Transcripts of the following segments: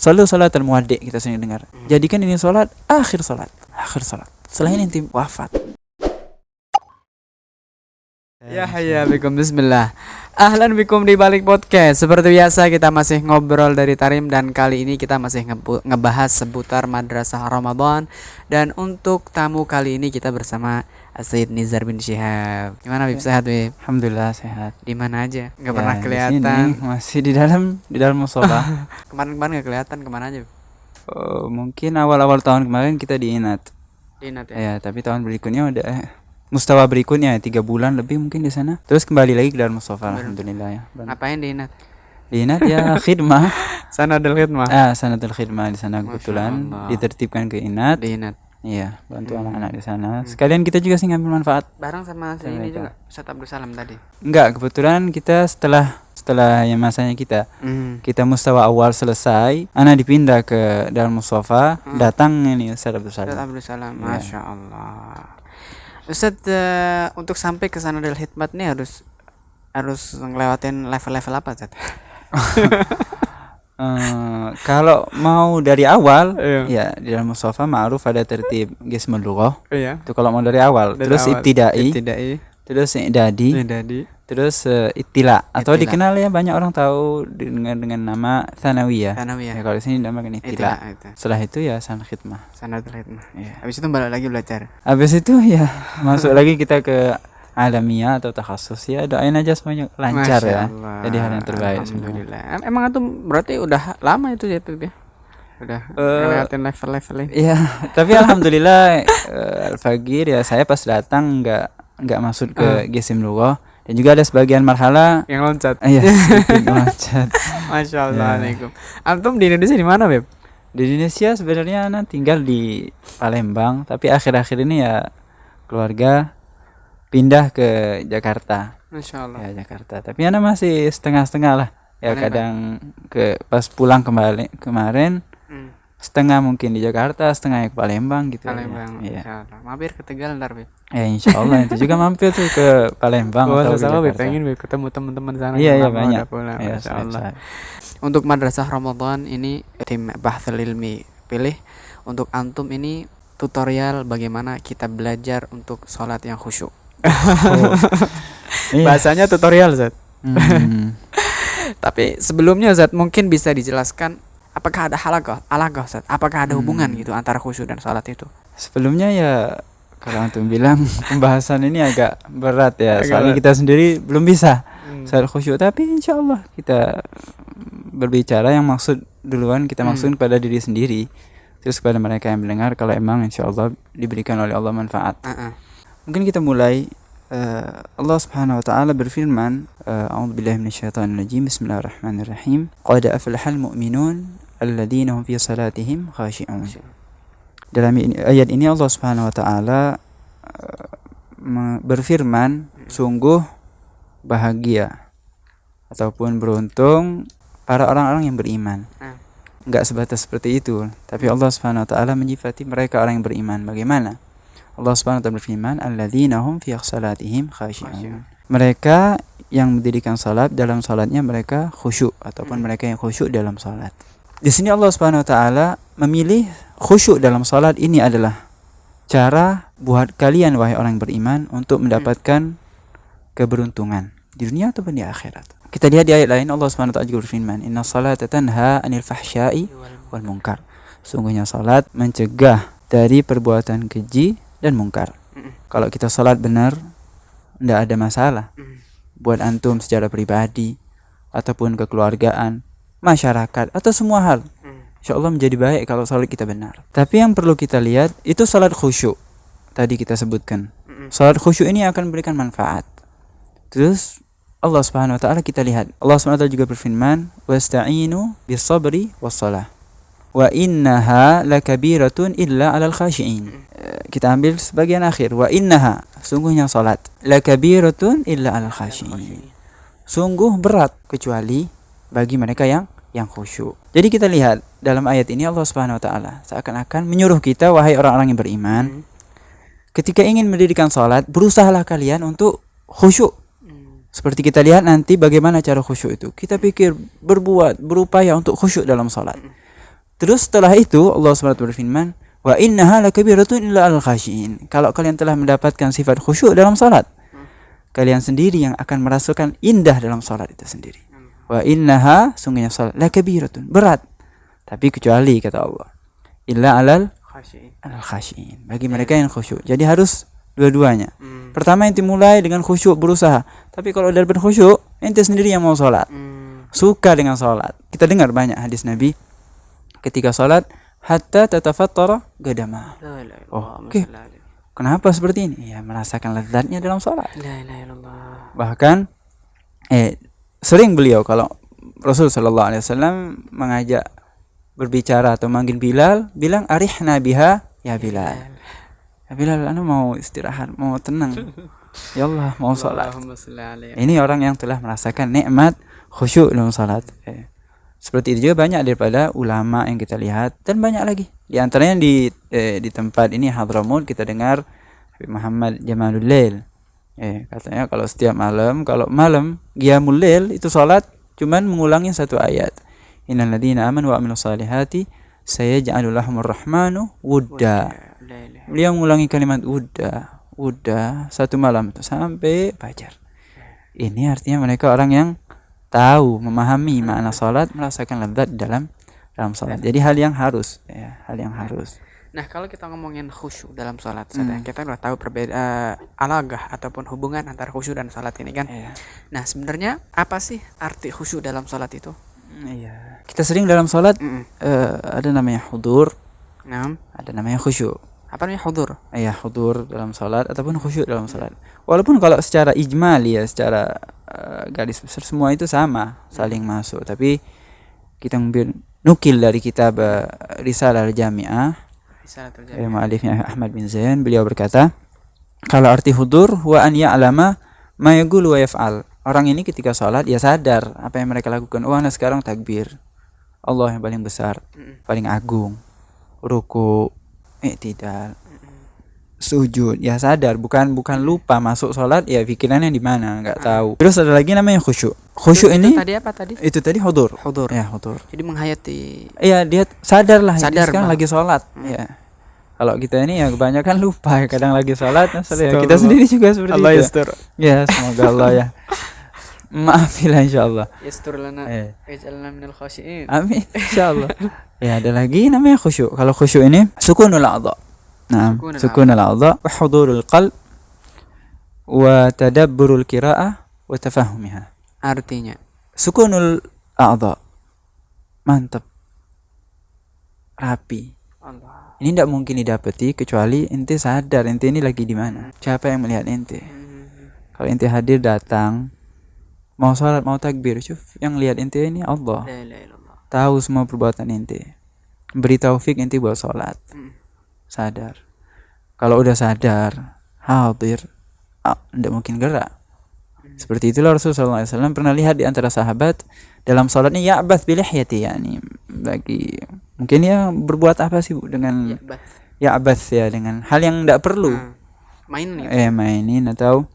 Selalu salatul muwaddi' kita sering dengar. Jadikan ini salat akhir salat. Setelah ini nanti wafat. Ya bikum bismillah. Ahlan bikum di balik podcast. Seperti biasa kita masih ngobrol dari Tarim, dan kali ini kita masih ngebahas seputar Madrasah Ramadan. Dan untuk tamu kali ini kita bersama Sayyid Nizar bin Syihab. Gimana Bib, sehat Bib? Alhamdulillah sehat. Di mana aja? Enggak pernah Di kelihatan. sini, masih di dalam musola. Kemarin enggak kelihatan, kemana aja? Bib? Mungkin awal-awal tahun kemarin kita di Inat. Di Inat ya. Ya, tapi tahun berikutnya udah mustawa berikutnya 3 bulan lebih mungkin di sana. Terus kembali lagi ke Darul Mustafa, alhamdulillah ya. Ngapain di Inat? Di Inat ya khidmah. Sanadul khidmah. Sanatul khidmah di sana kebetulan ditertibkan ke Inat. Di Inat. Iya, bantu anak-anak di sana. Sekalian kita juga sih ngambil manfaat. Bareng sama ini juga, Ustaz Abdul Salam tadi. Enggak, kebetulan kita setelah yang masanya kita mustawa awal selesai, anak dipindah ke Darul Mustafa, datang ini Ustaz Abdul Salam. Ustaz Abdul Salam, Masya Allah. Ustaz, untuk sampai ke sana dari khidmat nih harus ngelewatin level-level apa, Ustaz? Kalau mau dari awal, ya di dalam Mustafa ma'ruf ada tertib Qismul Lughah. Iya. Itu kalau mau dari awal. Terus ibtidai. Terus i'dadi. Terus ittila atau dikenal ya banyak orang tahu dengan nama Tsanawiyah. Ya, kalau di sini dinamakan ittila. Setelah itu ya sanad khidmah. Sanatul khidmah. Ya. Habis itu balik lagi belajar. Habis itu ya masuk lagi kita ke alamiah atau takhasus, ya doain aja semuanya lancar. Masya Allah. Ya. Jadi hal yang terbaik. Alhamdulillah. Emang itu berarti udah lama itu ya Bib ya? Udah ngeliatin level-levelnya. Iya, tapi alhamdulillah Al-Fagir ya saya pas datang enggak masuk ke Qisim Lughah, dan juga ada sebagian marhala yang loncat. Iya, loncat. Masya Allah. Ya. Antum di Indonesia di mana, Beb? Di Indonesia sebenarnya anak tinggal di Palembang, tapi akhir-akhir ini ya keluarga pindah ke Jakarta. Masya Allah. Ya Jakarta. Tapi anak masih setengah-setengah lah. Ya kadang ke pas pulang kembali kemarin setengah mungkin di Jakarta, setengah ke Palembang gitu. Palembang. Ya. Insyaallah. Mampir ke Tegal ntar, Beb. Ya insyaallah itu juga mampir tuh ke Palembang atau ke Jakarta. Pengen Beb ketemu teman-teman sana. Iya banyak. Ya, insyaallah. Untuk Madrasah Ramadan ini tim Bahthul Ilmi pilih untuk antum ini tutorial bagaimana kita belajar untuk sholat yang khusyuk. Bahasanya tutorial, Zat. Tapi sebelumnya, Zat, mungkin bisa dijelaskan apakah ada halaqah, Zat? Apakah ada hubungan gitu antara khusyuk dan sholat itu? Sebelumnya ya kalau antum bilang pembahasan ini agak berat ya, soalnya kita sendiri belum bisa sholat khusyuk, tapi insyaallah kita berbicara yang maksud duluan, kita maksud kepada diri sendiri, terus kepada mereka yang mendengar kalau emang insyaallah diberikan oleh Allah manfaat. Mungkin kita mulai. Allah Subhanahu wa taala berfirman, A'udzubillahi minasyaitonir rajim. Bismillahirrahmanirrahim. Qad aflahal mu'minun alladzina hum fi salatihim khashi'un. Dalam ayat ini Allah Subhanahu wa taala berfirman, sungguh bahagia ataupun beruntung para orang-orang yang beriman. Enggak sebatas seperti itu, tapi Allah Subhanahu wa taala menyifati mereka orang yang beriman. Bagaimana? Allah Subhanahu wa taala berfirman, alladzina hum fi salatihim khashi'un. Mereka yang mendirikan salat, dalam salatnya mereka khusyuk, ataupun mereka yang khusyuk dalam salat. Di sini Allah Subhanahu wa taala memilih khusyuk dalam salat ini adalah cara buat kalian wahai orang beriman untuk mendapatkan keberuntungan di dunia ataupun di akhirat. Kita lihat di ayat lain Allah Subhanahu wa taala juga berfirman, inna salata tanha 'anil fahsya'i wal munkar. Sungguhnya salat mencegah dari perbuatan keji dan mungkar. Kalau kita salat benar, tidak ada masalah buat antum secara pribadi ataupun kekeluargaan, masyarakat atau semua hal. Insyaallah menjadi baik kalau salat kita benar. Tapi yang perlu kita lihat itu salat khusyuk. Tadi kita sebutkan. Salat khusyuk ini akan memberikan manfaat. Terus Allah Subhanahu wa taala kita lihat. Allah Subhanahu wa taala juga berfirman, "Wasta'inu bis-sabri was-shalah. Wa innaha lakabiratun illa 'alal khashi'in." Kita ambil sebagian akhir, wa innaha, sungguhnya salat, lakabiratun illa 'alal khashi'in. Sungguh berat kecuali bagi mereka yang khusyuk. Jadi kita lihat dalam ayat ini Allah Subhanahu wa taala seakan-akan menyuruh kita wahai orang-orang yang beriman, ketika ingin mendirikan salat, berusahalah kalian untuk khusyuk. Seperti kita lihat nanti bagaimana cara khusyuk itu. Kita pikir berupaya untuk khusyuk dalam salat. Terus setelah itu Allah SWT berfirman, wa innaha lakabiratun illa al khashiin. Kalau kalian telah mendapatkan sifat khusyuk dalam salat, kalian sendiri yang akan merasakan indah dalam salat itu sendiri. Wa innaha, sungguhnya salat, lakabiratun, berat. Tapi kecuali kata Allah, illa alal khashiin, bagi mereka yang khusyuk. Jadi harus dua-duanya. Pertama ente mulai dengan khusyuk, berusaha. Tapi kalau udah berkhusyuk, ente sendiri yang mau salat. Suka dengan salat. Kita dengar banyak hadis Nabi ketika salat, hatta tatafattara gadama. Oke. Kenapa seperti ini? Ya, merasakan lezatnya dalam salat. Bahkan sering beliau kalau Rasul sallallahu alaihi wasallam mengajak berbicara atau manggil Bilal, bilang arihna biha ya Bilal. Ya Bilal, anu mau istirahat, mau tenang. Ya Allah, mau salat. Ini orang yang telah merasakan nikmat khusyuk dalam salat. Seperti itu juga banyak daripada ulama yang kita lihat, dan banyak lagi. Di antaranya di tempat ini Hadramut kita dengar Habib Muhammad Jamalul Lail. Katanya kalau setiap malam, kalau malam Qiyamul Lail itu salat cuman mengulangi satu ayat. Innal ladzina amanu wa amilus salihati sayaj'alu lahumur rahmanu wudda. Beliau mengulangi kalimat wudda satu malam itu sampai fajar. Ini artinya mereka orang yang tahu, memahami makna salat, merasakan lezat dalam salat. Jadi hal yang harus, hal yang harus. Nah, kalau kita ngomongin khusyuk dalam salat, kita udah tahu perbedaan alagah ataupun hubungan antara khusyuk dan salat ini kan. Nah, sebenarnya apa sih arti khusyuk dalam salat itu? Kita sering dalam salat ada namanya hudur, ada namanya khusyuk. Apa namanya hudur? Hudur dalam salat ataupun khusyuk dalam salat. Walaupun kalau secara ijmal secara garis besar semua itu sama, saling masuk. Tapi kita nukil dari kitab Risalah Al-Jami'ah, mu'allifnya Ahmad bin Zain, beliau berkata, kalau arti hudur huwa an ya'lama ma yaqulu wa yaf'al. Orang ini ketika salat sadar apa yang mereka lakukan. Ana sekarang takbir, Allah yang paling besar, paling agung, ruku, i'tidal, sujud, sadar, bukan lupa masuk salat pikirannya di mana enggak tahu. Terus ada lagi namanya khusyuk. Khusyuk ini tadi apa tadi? Itu tadi hudur. Hudur. Hudur. Jadi menghayati. Dia sadar sekarang bah. lagi salat. Kalau kita ini kebanyakan lupa, kadang lagi salat, kita sendiri juga seperti Allah itu. yastur. Semoga Allah maafilah insyaallah. Yastur lana waj'alna minal khashiin. Amin insyaallah. Ada lagi namanya khusyuk. Kalau khusyuk ini sukunul a'dha. Sukunul a'dha wa hudurul qalb wa tadabburul qiraa'ah wa tafahumiha. Artinya sukunul a'dha, mantap, rapi. Allah. Ini tidak mungkin didapati kecuali ente sadar ente ini lagi di mana. Siapa yang melihat ente? Kalau ente hadir datang, mau salat, mau takbir, yang lihat ente ini Allah. Tahu semua perbuatan ente. Beri taufik ente buat salat. Sadar. Kalau udah sadar, hadir, tidak mungkin gerak. Seperti itulah Rasulullah SAW pernah lihat di antara sahabat dalam salatnya ya'bath bilihyati, lagi mungkin berbuat apa sih dengan ya'bath dengan hal yang tidak perlu. Mainin atau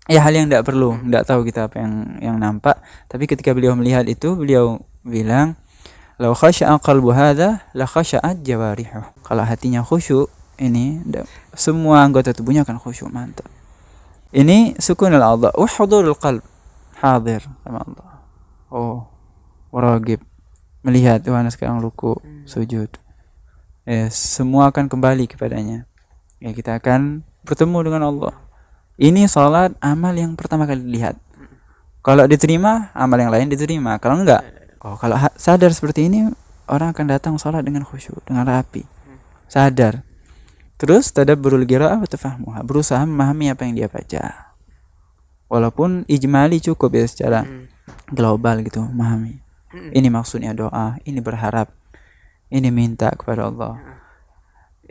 hal yang tidak perlu, tidak tahu kita apa yang nampak. Tapi ketika beliau melihat itu, beliau bilang, "Law khasya'a qalbu hadza la khasha'at jawarihu." Kalau hatinya khusyuk, ini semua anggota tubuhnya akan khusyuk, mantap. Ini sukunul a'dha wa hudurul qalb, hadir sama Allah. Waragib, melihat Tuhan sekarang ruku, sujud. Semua akan kembali kepadanya. Kita akan bertemu dengan Allah. Ini salat amal yang pertama kali dilihat. Kalau diterima, amal yang lain diterima. Kalau enggak, kalau sadar seperti ini, orang akan datang salat dengan khusyuk, dengan rapi, sadar. Terus tadabburul qiraa'ah wa tafahmuha, berusaha memahami apa yang dia baca. Walaupun ijmali cukup secara global gitu, memahami. Ini maksudnya doa, ini berharap, ini minta kepada Allah.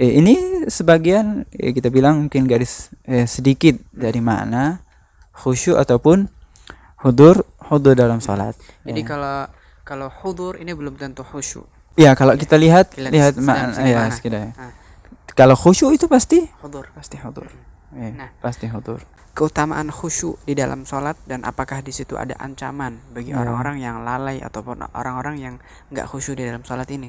Ini sebagian kita bilang mungkin garis sedikit dari makna khusyuk ataupun hudur dalam salat. Jadi kalau hudur ini belum tentu khusyuk. Kalau kita lihat makna sekedar. Kalau khusyuk itu pasti hudur. Pasti hudur. Keutamaan khusyuk di dalam salat, dan apakah di situ ada ancaman bagi orang-orang yang lalai ataupun orang-orang yang enggak khusyuk di dalam salat ini?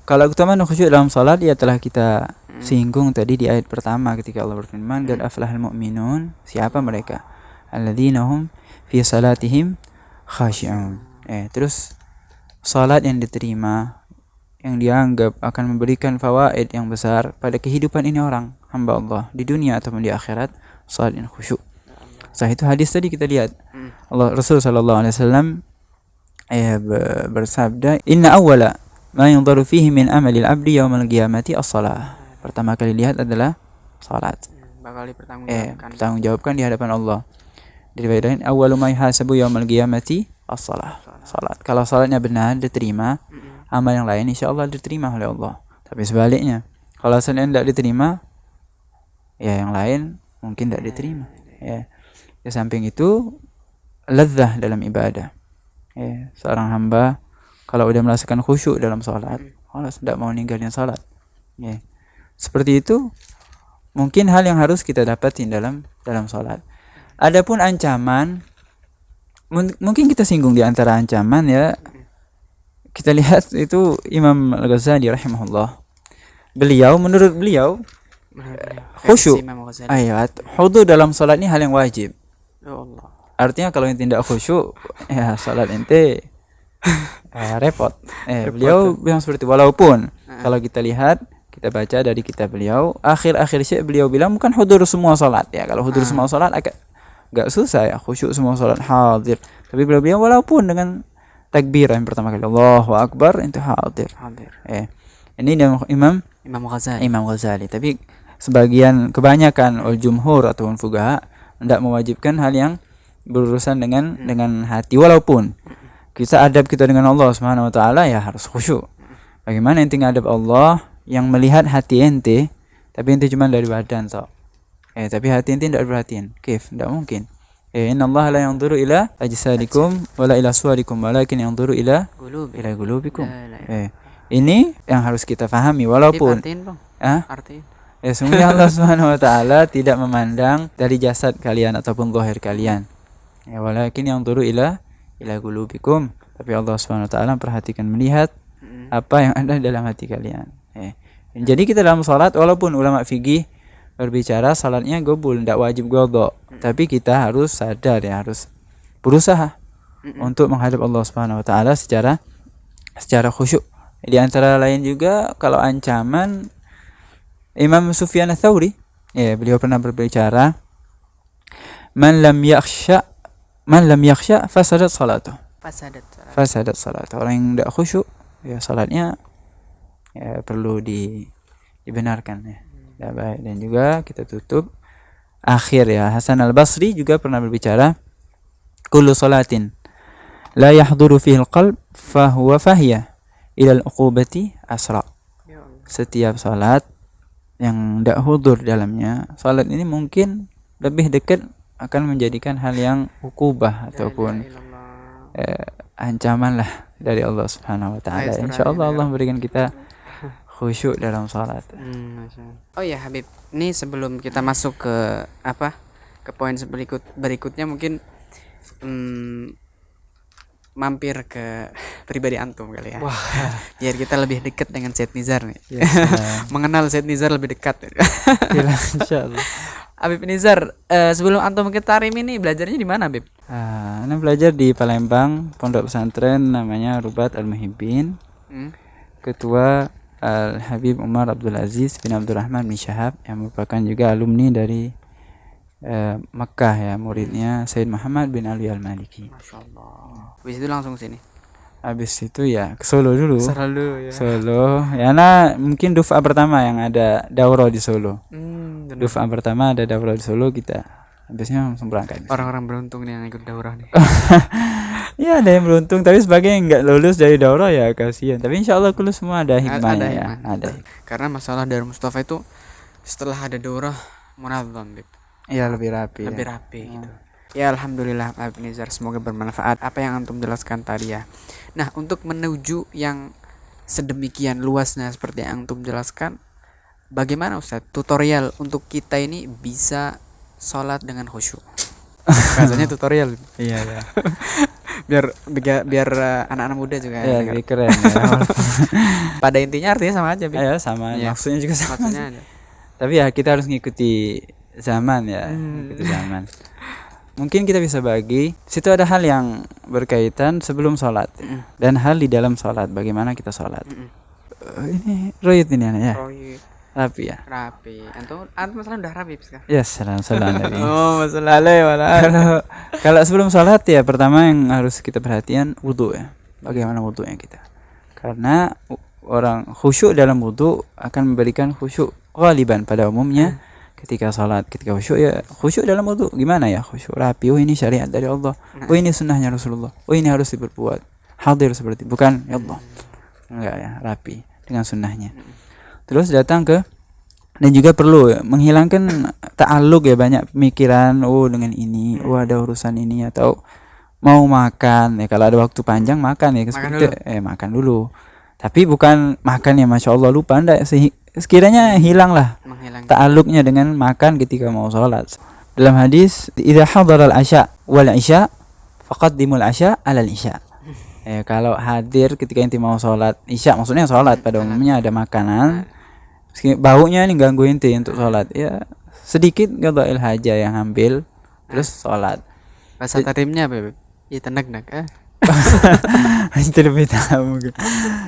Kalau keutamaan khusyuk dalam salat ya telah kita singgung tadi di ayat pertama ketika Allah berfirman, "Qad aflahal mu'minun." Siapa mereka? Alladzina hum fi salatihim khashi'un. Terus salat yang diterima, yang dianggap akan memberikan fawaid yang besar pada kehidupan ini orang hamba Allah di dunia ataupun di akhirat, salat yang khusyuk. Itu hadis tadi kita lihat. Rasul sallallahu alaihi wasallam bersabda, "Inna awwala ma yunzaru fihi min amalil abdi yaumal qiyamati as-shalah." Pertama kali lihat adalah salat. Bakal dipertanggungjawabkan. Pertanggungjawabkan di hadapan Allah. Diriwayatkan awwalu ma yuhasabu yaumal qiyamati as-shalah. Salat. Kalau salatnya benar diterima, amal yang lain insyaallah diterima oleh Allah. Tapi sebaliknya, kalau salatnya tidak diterima, ya yang lain mungkin tidak diterima. Ya. Di samping itu lezah dalam ibadah. Seorang hamba kalau udah merasakan khusyuk dalam salat, Allah tidak mau ninggalin salat. Seperti itu mungkin hal yang harus kita dapatin dalam salat. Adapun ancaman, mungkin kita singgung di antara ancaman ya. Kita lihat itu Imam Al-Ghazali rahimahullah. Menurut beliau khusyuk hudur dalam salat ini hal yang wajib. Allah. Artinya kalau yang tidak khusyuk ya salat ente repot. Beliau bilang seperti itu. Walaupun kalau kita lihat, kita baca dari kitab beliau, akhir-akhir syekh beliau bilang bukan hudur semua salat ya. Kalau hudur semua salat agak susah ya, khusyuk semua salat hadir. Tapi beliau bilang walaupun dengan takbir yang pertama kali Allahu Akbar itu hadir. Ini Imam Ghazali. Tapi kebanyakan jumhur ataupun fuqaha tidak mewajibkan hal yang berurusan dengan hati. Walaupun kita adab kita dengan Allah Subhanahu wa taala ya harus khusyuk. Bagaimana ente ngadab Allah yang melihat hati ente, tapi ente cuma dari badan tapi hati ente tidak perhatian. Tidak mungkin. Innallaha la yanzuru ila ajsadikum wala ila suwarikum walakin yanzuru ila qulubikum. Ini yang harus kita pahami walaupun artiin. Semuanya Allah Subhanahu wa taala tidak memandang dari jasad kalian ataupun zahir kalian. Walakin yanzuru ila qulubikum. Tapi Allah Subhanahu wa taala memperhatikan, melihat apa yang ada dalam hati kalian. Jadi kita dalam salat, walaupun ulama fikih berbicara salatnya gobul, tidak wajib qadha, tapi kita harus sadar ya, harus berusaha untuk menghadap Allah Subhanahu wa taala secara khusyuk. Di antara lain juga kalau ancaman Imam Sufyan Ats-Tsauri, beliau pernah berbicara, man lam yakhsha fasadat salatuh. Fasadat salatuh. Orang yang tidak khusyuk ya salatnya ya perlu dibenarkan ya. Baik. Dan juga kita tutup akhir ya, Hasan Al-Basri juga pernah berbicara, kullu salatin la yahduru fihi al-qalb fahiya ila al-uqubati asra. Setiap salat yang tidak hudur dalamnya, salat ini mungkin lebih dekat akan menjadikan hal yang ukubah ataupun ancaman lah dari Allah Subhanahu wa taala. Insyaallah Allah memberikan kita khusyuk dalam salat. Oh ya Habib, ini sebelum kita masuk ke poin berikutnya mungkin mampir ke pribadi antum kali ya. Wah. Biar kita lebih dekat dengan Syed Nizar nih. Mengenal Syed Nizar lebih dekat. Insyaallah. Habib Nizar, sebelum antum ke Tarim ini belajarnya di mana, Habib? Ana belajar di Palembang, pondok pesantren namanya Rubat Al-Muhibbin. Ketua Al-Habib Umar Abdul Aziz bin Abdurrahman bin Syahab, yang merupakan juga alumni dari Mekah ya, muridnya Sayyid Muhammad bin Ali Al-Maliki. Masyaallah. Habis itu langsung sini. Habis itu ya ke Solo dulu. Ya. Solo. Ya mungkin duf'ah pertama yang ada daurah di Solo. Duf'ah pertama ada daurah di Solo, kita habisnya langsung berangkat. Orang-orang beruntung nih yang ikut daurah nih. Ya ada yang beruntung, tapi sebagai yang nggak lulus dari daurah ya kasihan. Tapi insyaallah kullu semua ada hikmahnya ya. Ada. Karena masalah dari Mustafa itu setelah ada daurah munazzam, Bib. Iya, lebih rapi gitu. Ya alhamdulillah Habib Nizar, semoga bermanfaat apa yang antum jelaskan tadi ya. Nah, untuk menuju yang sedemikian luasnya seperti yang antum jelaskan, bagaimana Ustaz tutorial untuk kita ini bisa sholat dengan khusyuk? Rasanya tutorial. Iya. biar anak-anak muda juga Ya, denger. lebih keren ya. Pada intinya artinya sama aja, Bib. Ya sama, Iya. maksudnya juga sama. Maksudnya ada. Tapi ya kita harus ngikuti zaman ya, ngikuti zaman. Mungkin kita bisa bagi, situ ada hal yang berkaitan sebelum sholat dan hal di dalam sholat, bagaimana kita sholat. Ini royit ini anak ya, Oh iya, rapi ya. rapi. Antum masalah udah rapi sekarang. Ya salam Nabi. Oh, masalah wala. Kalau sebelum sholat ya pertama yang harus kita perhatian wudhu ya, bagaimana wudhunya kita. Karena orang khusyuk dalam wudhu akan memberikan khusyuk ghaliban pada umumnya. Ketika sholat, ketika khusyuk ya khusyuk dalam wudhu. Gimana ya khusyuk rapi, oh ini syariat dari Allah, oh ini sunnahnya Rasulullah, oh ini harus diperbuat, hadir seperti, bukan ya Allah, enggak ya, rapi dengan sunnahnya. Terus datang ke, dan juga perlu ya, menghilangkan ta'alluq ya, banyak pemikiran, oh dengan ini, oh ada urusan ini, atau mau makan ya, kalau ada waktu panjang makan ya, seperti makan dulu, tapi bukan makan ya masya Allah lupa, enggak, sekiranya hilanglah ta'alluqnya dengan makan ketika mau sholat. Dalam hadis, idza hadaral asya wal isya faqaddimul asya alal isya. Kalau hadir ketika inti mau sholat isya, maksudnya sholat pada umumnya ada makanan, baunya ini ganggu inti untuk sholat ya, sedikit qada'il haja yang ambil terus sholat. Bahasa tarimnya apa, Beb? Ya tenek-nek Itu lebih tahu mungkin.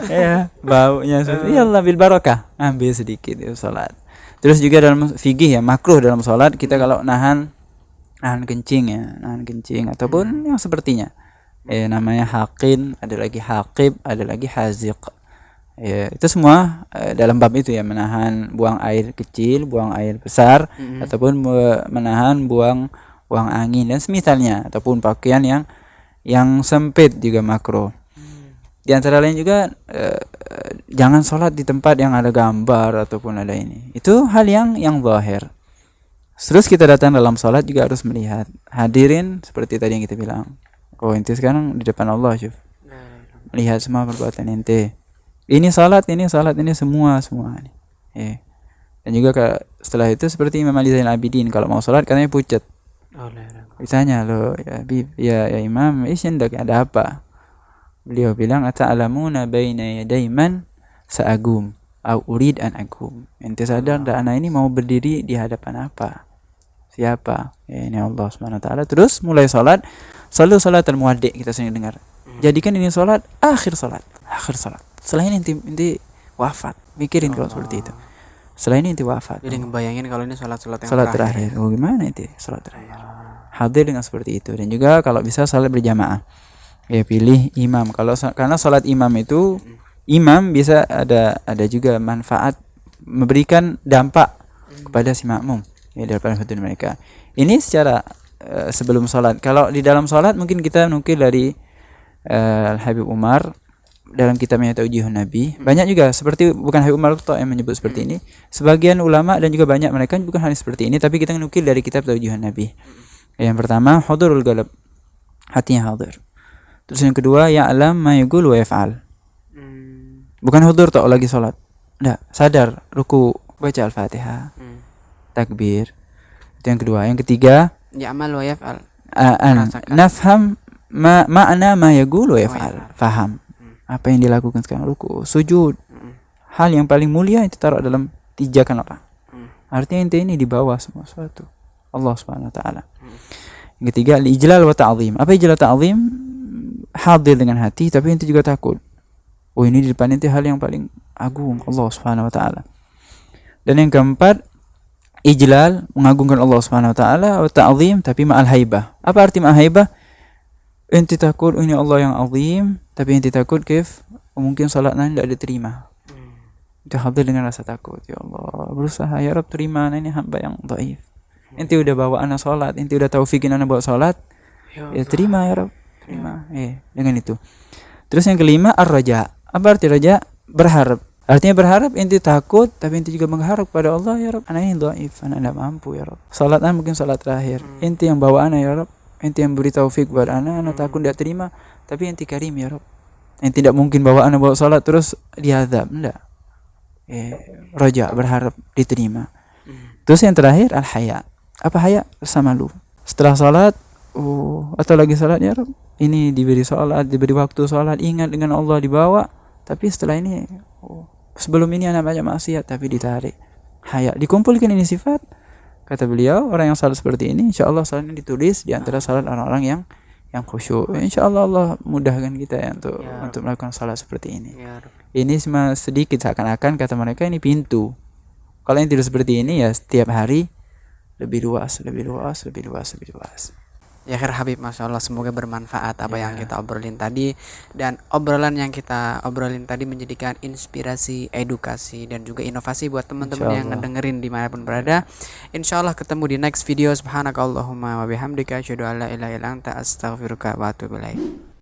Ya, baunya ya Allah bil barakah, ambil sedikit ya sholat. Terus juga dalam fikih ya, makruh dalam sholat kita kalau nahan kencing ya, nahan kencing ataupun yang sepertinya. Namanya haqin, ada lagi haqib, ada lagi haziq. Ya, itu semua dalam bab itu ya, menahan buang air kecil, buang air besar, ataupun menahan buang angin dan semisalnya, ataupun pakaian yang sempit juga makruh. Di antara lain juga jangan sholat di tempat yang ada gambar ataupun ada ini. Itu hal yang zahir. Terus kita datang dalam sholat juga harus melihat, hadirin seperti tadi yang kita bilang. Oh ente sekarang di depan Allah, syuf. Melihat semua perbuatan ente. Ini sholat, ini semua nih. Dan juga setelah itu seperti Imam Ali Zainal Abidin, kalau mau sholat katanya pucat. Ditanya loh, ya Imam, hendak ada apa? Beliau bilang, ata'lamuna baina yaday man sa'agum au urid an agum. Ente sadar dah anak ini mau berdiri di hadapan apa? Siapa? Ini Allah Subhanahu wa taala. Terus mulai salat, salu salatul muwaddi, kita sering dengar. Jadikan ini salat akhir salat. Setelah ini inti wafat. Mikirin kalau seperti itu. Setelah ini inti wafat. Jadi ngebayangin kalau ini salat yang terakhir. Oh gimana itu? Salat terakhir. Hadir dengan seperti itu. Dan juga kalau bisa salat berjamaah. Ya pilih imam. Karena salat imam itu imam bisa ada juga manfaat, memberikan dampak kepada si makmum ya daripada hati mereka. Ini secara sebelum salat. Kalau di dalam salat mungkin kita nukil dari Habib Umar dalam kitabnya Taujihun Nabi. Banyak juga seperti, bukan Habib Umar yang menyebut seperti ini. Sebagian ulama dan juga banyak mereka bukan hanya seperti ini, tapi kita nukil dari kitab Taujihun Nabi. Yang pertama, hudurul qalb, hatinya hadir. Terus yang kedua, ya'lam ma yaqul wa yaf'al. Bukan hudur tok lagi salat. Enggak, sadar, ruku, baca Al-Fatihah. Takbir. Itu yang kedua. Yang ketiga, ya'mal wa yaf'al. Nafham ma'na ma yaqul wa yaf'al. Faham apa yang dilakukan sekarang, ruku, sujud. Hal yang paling mulia itu taruh dalam pijakan orang. Artinya inti ini di bawah semua sesuatu Allah Subhanahu wa taala. Yang ketiga, al-ijlal wa ta'zim. Apa ijlal ta'zim? Hadir dengan hati tapi inti juga takut. Oh ini di depan inti hal yang paling agung Allah Subhanahu wa taala. Dan yang keempat, ijlal, mengagungkan Allah Subhanahu wa taala, wa ta'zim tapi ma'al haibah. Apa arti ma'al haibah? Inti takut ini Allah yang azim, tapi inti takut mungkin salatnya tidak diterima. Itu hadir dengan rasa takut. Ya Allah, berusaha ya Rabb terima ini hamba yang dhaif. Inti udah bawa anak salat, inti udah taufikin anak buat salat. Ya terima ya Rabb, terima. Dengan itu. Terus yang kelima, ar-raja. Apa arti raja? Berharap. Artinya berharap, inti takut tapi inti juga mengharap pada Allah, ya Rabb, anak ini dhaif, anak tidak mampu ya Rabb. Salatnya mungkin salat terakhir. Inti yang bawa anak ya Rabb, inti yang beri taufik buat anak takut tidak terima, tapi inti karim ya Rabb. Inti tidak mungkin bawa anak bawa salat terus diazab, enggak. Raja, berharap diterima. Terus yang terakhir, al-haya. Apa haya? Rasa malu. Setelah salat, atau lagi salat ya Rabb, ini diberi sholat, diberi waktu sholat, ingat dengan Allah, dibawa, tapi setelah ini sebelum ini anak banyak maksiat, tapi ditarik haya, dikumpulkan ini sifat. Kata beliau, orang yang salat seperti ini insya Allah salatnya ditulis di antara salat orang-orang yang khusyuk. Insya Allah Allah mudahkan kita ya untuk melakukan salat seperti ini. Ini cuma sedikit, seakan-akan kata mereka ini pintu. Kalau yang tidak seperti ini ya setiap hari lebih luas. Ya khair Habib, Masya Allah, semoga bermanfaat apa yang kita obrolin tadi. Dan obrolan yang kita obrolin tadi menjadikan inspirasi, edukasi, dan juga inovasi buat teman-teman yang ngedengerin dimanapun berada. Insya Allah ketemu di next video. Subhanakallahumma wa bihamdika asyhadu an la ilaha illa anta astaghfiruka wa atubu ilaik.